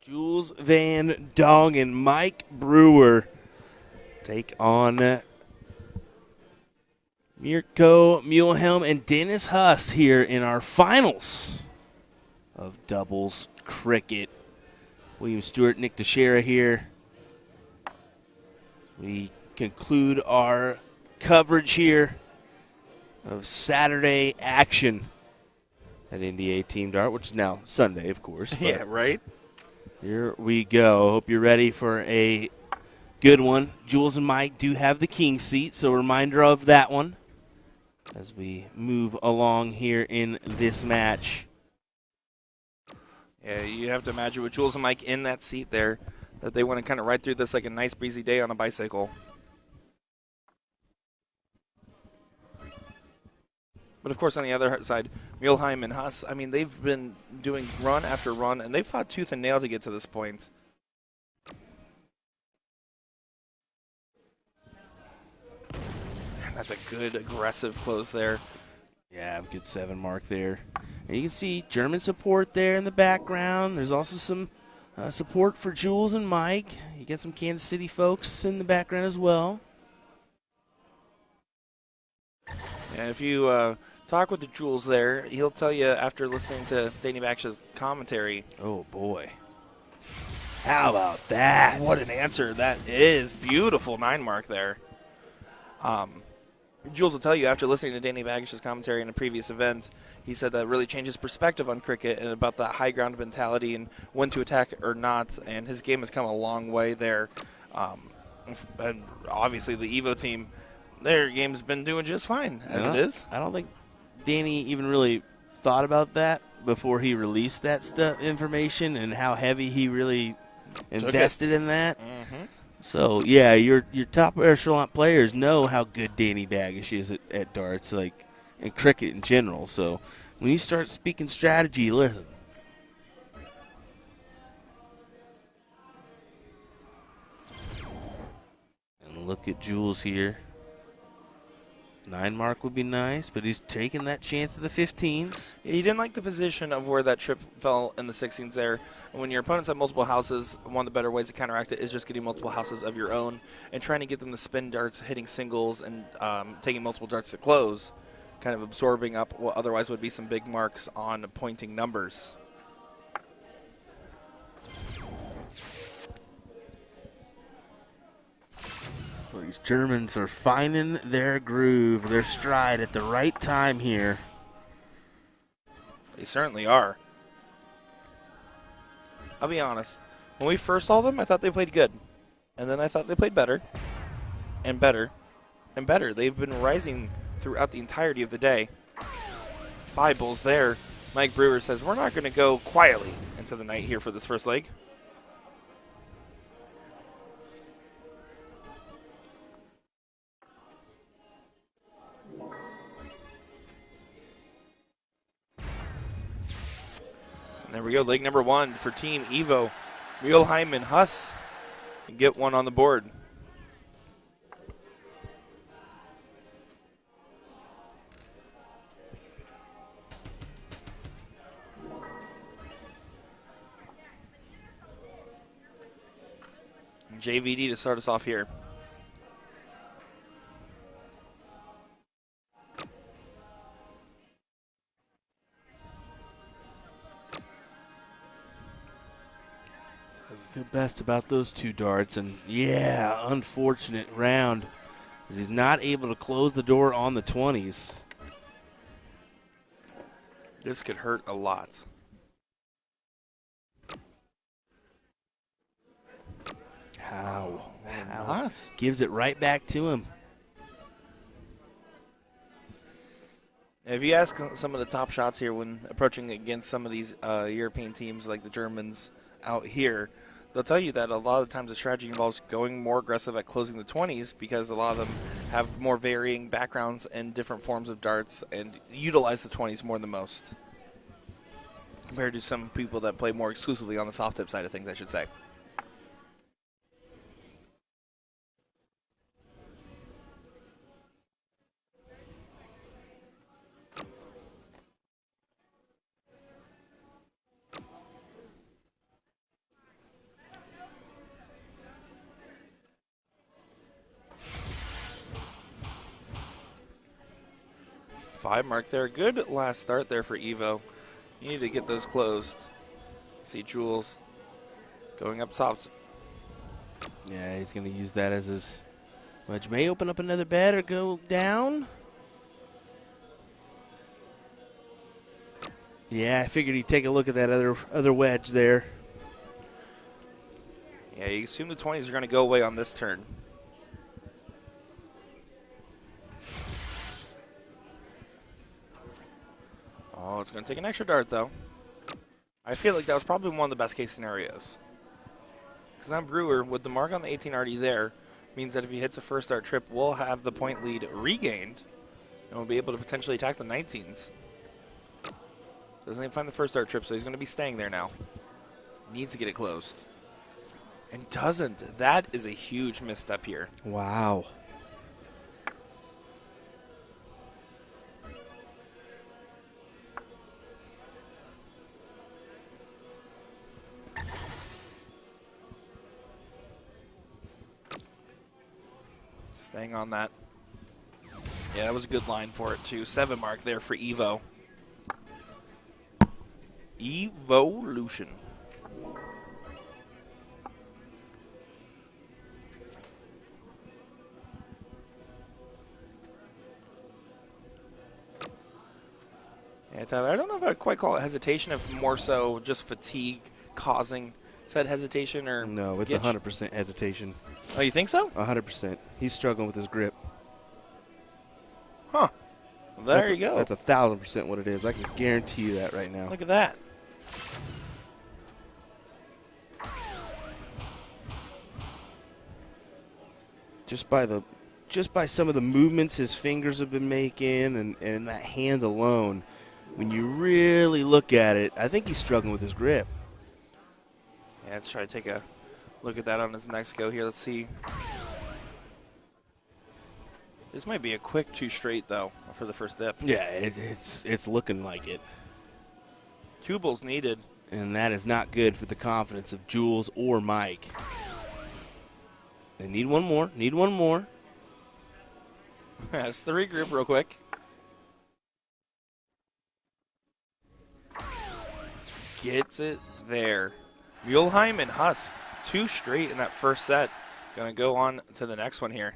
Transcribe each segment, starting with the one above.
Jules Van Dongen and Mike Brewer take on Mirko Muelheim and Dennis Huss here in our finals of doubles cricket. William Stuart, Nick Dichiria here. We conclude our coverage here of Saturday action at NDA Team Dart, which is now Sunday, of course. Yeah, right? Here we go. Hope you're ready for a good one. Jules and Mike do have the king seat, so a reminder of that one as we move along here in this match. Yeah, you have to imagine with Jules and Mike in that seat there that they want to kind of ride through this like a nice breezy day on a bicycle. But, of course, on the other side, Muelheim and Huss, I mean, they've been doing run after run, and they've fought tooth and nail to get to this point. And that's a good, aggressive close there. Yeah, good 7 mark there. And you can see German support there in the background. There's also some support for Jules and Mike. You get some Kansas City folks in the background as well. And if you talk with the Jules there, he'll tell you after listening to Danny Baksh's commentary. Oh, boy. How about that? What an answer that is. Beautiful 9 mark there. Jules will tell you after listening to Danny Bagish's commentary in a previous event, he said that really changed his perspective on cricket and about that high ground mentality and when to attack or not, and his game has come a long way there. And obviously the Evo team, their game's been doing just fine as it is. I don't think Danny even really thought about that before he released that information and how heavy he really invested in that. Mm-hmm. So, yeah, your top echelon players know how good Danny Bagish is at darts, like, and cricket in general. So, when you start speaking strategy, listen. And look at Jules here. 9 mark would be nice, but he's taking that chance at the 15s. Yeah, he didn't like the position of where that trip fell in the 16s there. And when your opponents have multiple houses, one of the better ways to counteract it is just getting multiple houses of your own and trying to get them to spin darts, hitting singles, and taking multiple darts to close, kind of absorbing up what otherwise would be some big marks on pointing numbers. Well, these Germans are finding their groove, their stride at the right time here. They certainly are. I'll be honest. When we first saw them, I thought they played good. And then I thought they played better and better and better. They've been rising throughout the entirety of the day. 5 bulls there. Mike Brewer says, we're not going to go quietly into the night here for this first leg. There we go, leg number 1 for Team Evo. Muelheim and Huss get one on the board. JVD to start us off here. The best about those 2 darts, and yeah, unfortunate round as he's not able to close the door on the 20s. This could hurt a lot. How? Not? Gives it right back to him. If you ask some of the top shots here when approaching against some of these European teams like the Germans out here, they'll tell you that a lot of times the strategy involves going more aggressive at closing the 20s because a lot of them have more varying backgrounds and different forms of darts and utilize the 20s more than most compared to some people that play more exclusively on the soft tip side of things, I should say. 5 mark there. Good last start there for Evo. You need to get those closed. See Jules going up top. Yeah, he's going to use that as his wedge. May open up another bed or go down. Yeah, I figured he'd take a look at that other wedge there. Yeah, you assume the 20s are going to go away on this turn. Oh, it's going to take an extra dart, though. I feel like that was probably one of the best case scenarios. Because now Brewer, with the mark on the 18 already there, means that if he hits a first dart trip, we'll have the point lead regained, and we'll be able to potentially attack the 19s. Doesn't even find the first dart trip, so he's going to be staying there now. Needs to get it closed. And doesn't. That is a huge misstep here. Wow. Staying on that. Yeah, that was a good line for it, too. 7 mark there for Evo. Evolution. Yeah, Tyler, I don't know if I'd quite call it hesitation, if more so just fatigue causing said hesitation, or No, it's 100% hesitation. Oh, you think so? 100%. He's struggling with his grip. Huh. Well, there you go. That's 1,000% what it is. I can guarantee you that right now. Look at that. Just by some of the movements his fingers have been making and that hand alone, when you really look at it, I think he's struggling with his grip. Yeah, let's try to take a look at that on his next go here. Let's see. This might be a quick 2 straight, though, for the first dip. Yeah, it's looking like it. 2 bulls needed. And that is not good for the confidence of Jules or Mike. They need one more. Need one more. That's the regroup real quick. Gets it there. Muelheim and Huss, 2 straight in that first set. Going to go on to the next one here.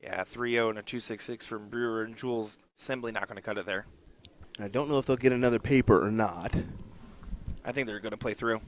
Yeah, 3-0 and a 2.66 from Brewer and Jules. Simply not going to cut it there. I don't know if they'll get another paper or not. I think they're going to play through.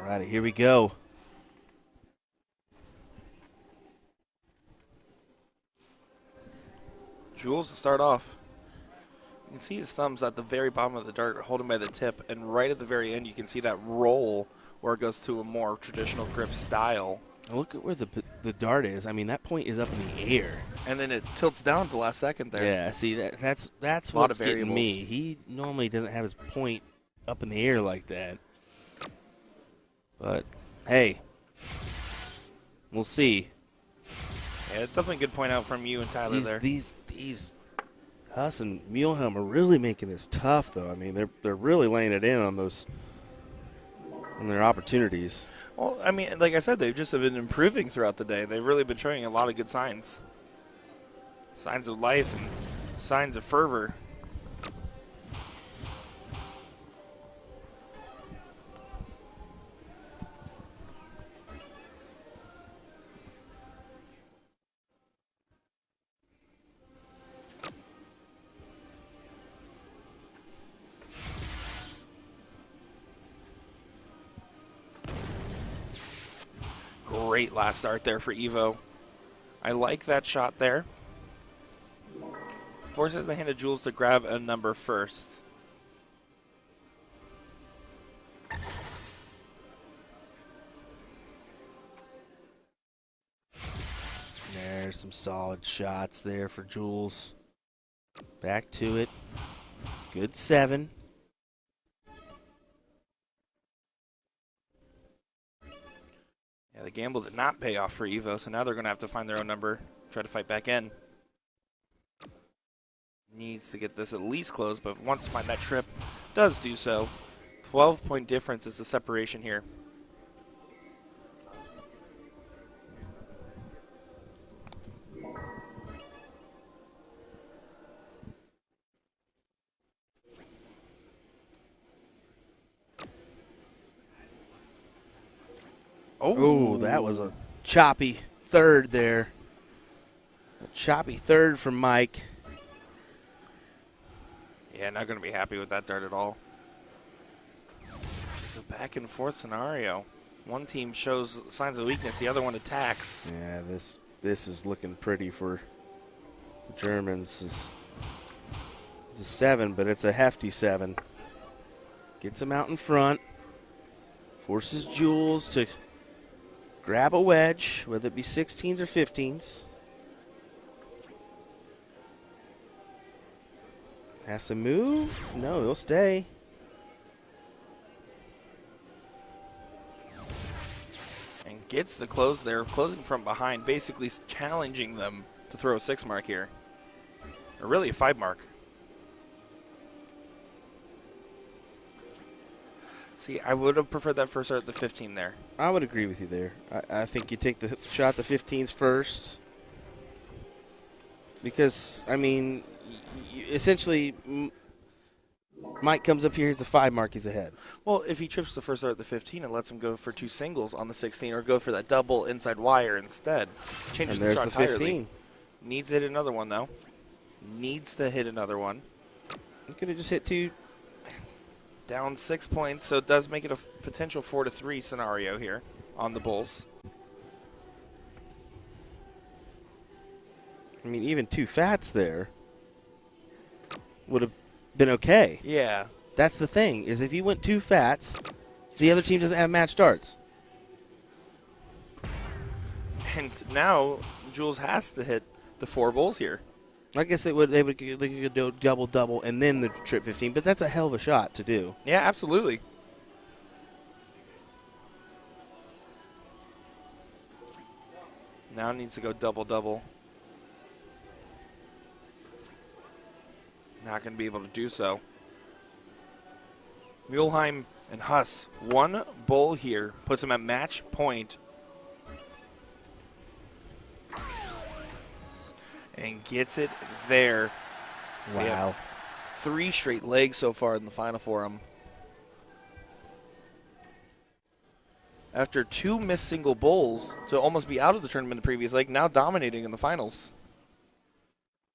Alrighty, here we go. Jules to start off. You can see his thumbs at the very bottom of the dart holding by the tip, and right at the very end you can see that roll where it goes to a more traditional grip style. Look at where the dart is. I mean, that point is up in the air. And then it tilts down at the last second there. Yeah, see, that's A lot what's of getting variables. me. He normally doesn't have his point up in the air like that. But, hey, we'll see. Yeah, it's definitely a good point out from you and Tyler there. These Huss and Muelheim are really making this tough, though. I mean, they're really laying it in on their opportunities. Well, I mean, like I said, they've just been improving throughout the day. They've really been showing a lot of good signs. Signs of life and signs of fervor. Great last start there for Evo. I like that shot there. Forces the hand of Jules to grab a number first. There's some solid shots there for Jules. Back to it. Good 7. Yeah, the gamble did not pay off for Evo, so now they're going to have to find their own number, try to fight back in. Needs to get this at least close, but once that trip does do so, 12-point difference is the separation here. Oh, that was a choppy third there. A choppy third from Mike. Yeah, not going to be happy with that dart at all. Just a back and forth scenario. One team shows signs of weakness, the other one attacks. Yeah, this is looking pretty for the Germans. It's a 7, but it's a hefty 7. Gets him out in front. Forces Jules to grab a wedge, whether it be 16s or 15s. Has to move. No, he'll stay. And gets the close there, closing from behind, basically challenging them to throw a 6 mark here. Or really a 5 mark. See, I would have preferred that first start at the 15 there. I would agree with you there. I think you take the shot the 15s first. Because, I mean, essentially, Mike comes up here, he's a 5 mark, he's ahead. Well, if he trips the first start at the 15 and lets him go for 2 singles on the 16 or go for that double inside wire instead, changes And there's the shot the entirely. 15. Needs to hit another one, though. Needs to hit another one. You could have just hit 2. Down 6 points, so it does make it a potential 4-3 scenario here on the Bulls. I mean, even 2 fats there would have been okay. Yeah. That's the thing, is if you went 2 fats, the other team doesn't have match darts. And now Jules has to hit the 4 Bulls here. I guess they could do double and then the trip 15, but that's a hell of a shot to do. Yeah, absolutely. Now needs to go double. Not going to be able to do so. Muelheim and Huss, 1 bull here, puts him at match point. And gets it there. So Wow. 3 straight legs so far in the final for him. After 2 missed single bowls to almost be out of the tournament in the previous leg, now dominating in the finals.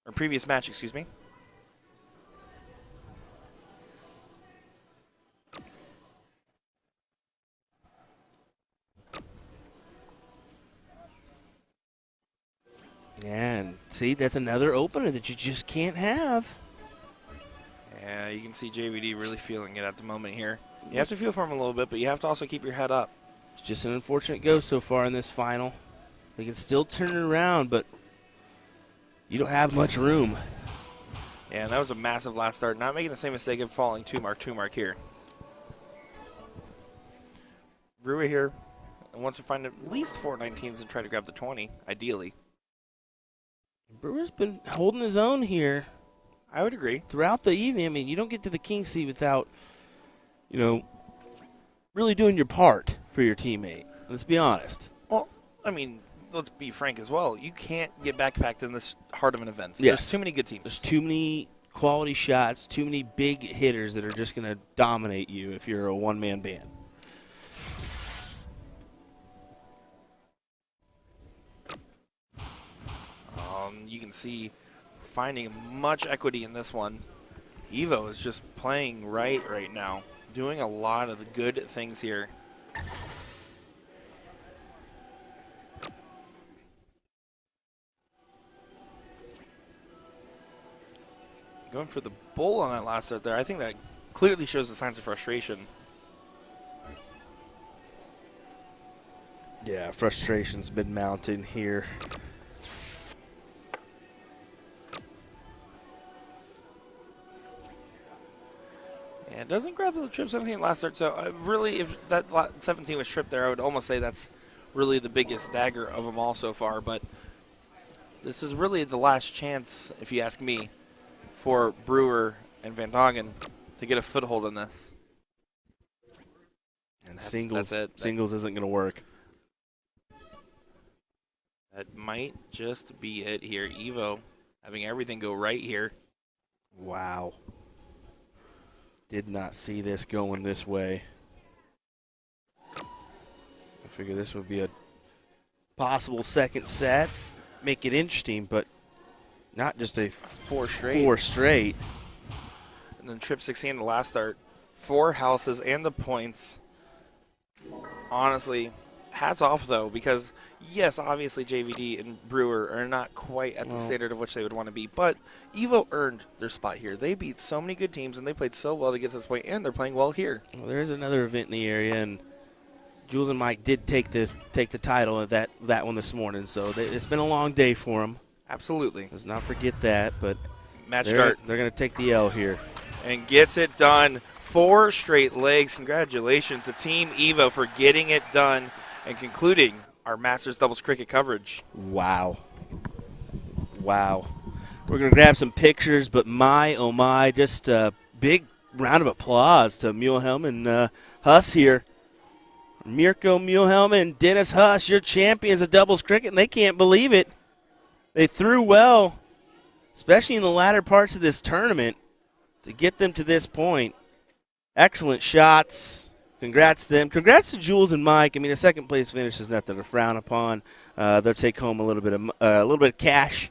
Or previous match, excuse me. And see, that's another opener that you just can't have. Yeah, you can see JVD really feeling it at the moment here. You have to feel for him a little bit, but you have to also keep your head up. It's just an unfortunate go so far in this final. They can still turn it around, but you don't have much room. Yeah, and that was a massive last start. Not making the same mistake of falling 2 mark here. Brewer here wants to find at least 4 19s and try to grab the 20, ideally. Brewer's been holding his own here I would agree. throughout the evening. I mean, you don't get to the king seat without, really doing your part for your teammate. Let's be honest. Well, I mean, let's be frank as well. You can't get backpacked in this hard of an event. Yes. There's too many good teams. There's too many quality shots, too many big hitters that are just going to dominate you if you're a one-man band. You can see finding much equity in this one. Evo is just playing right now, doing a lot of the good things here. Going for the bull on that last start there. I think that clearly shows the signs of frustration. Yeah, frustration's been mounting here. doesn't grab the trip 17 last start. So really, if that 17 was tripped there, I would almost say that's really the biggest dagger of them all so far. But this is really the last chance, if you ask me, for Brewer and Van Dongen to get a foothold in this. And singles isn't going to work. That might just be it here. Evo having everything go right here. Wow. Did not see this going this way. I figure this would be a possible second set. Make it interesting, but not just a four straight. And then trip 16 the last start. 4 houses and the points. Honestly, hats off, though, because, yes, obviously JVD and Brewer are not quite at the standard of which they would want to be, but Evo earned their spot here. They beat so many good teams, and they played so well to get to this point, and they're playing well here. Well, there's another event in the area, and Jules and Mike did take the title of that one this morning, so it's been a long day for them. Absolutely. Let's not forget that, but match start. They're going to take the L here. And gets it done. 4 straight legs. Congratulations to Team Evo for getting it done and concluding our Masters Doubles Cricket coverage. Wow. Wow. We're going to grab some pictures, but my, oh my, just a big round of applause to Muelheim and Huss here. Mirko Muelheim and Dennis Huss, your champions of doubles cricket, and they can't believe it. They threw well, especially in the latter parts of this tournament, to get them to this point. Excellent shots. Congrats to them. Congrats to Jules and Mike. I mean, a second place finish is nothing to frown upon. They'll take home a little bit of cash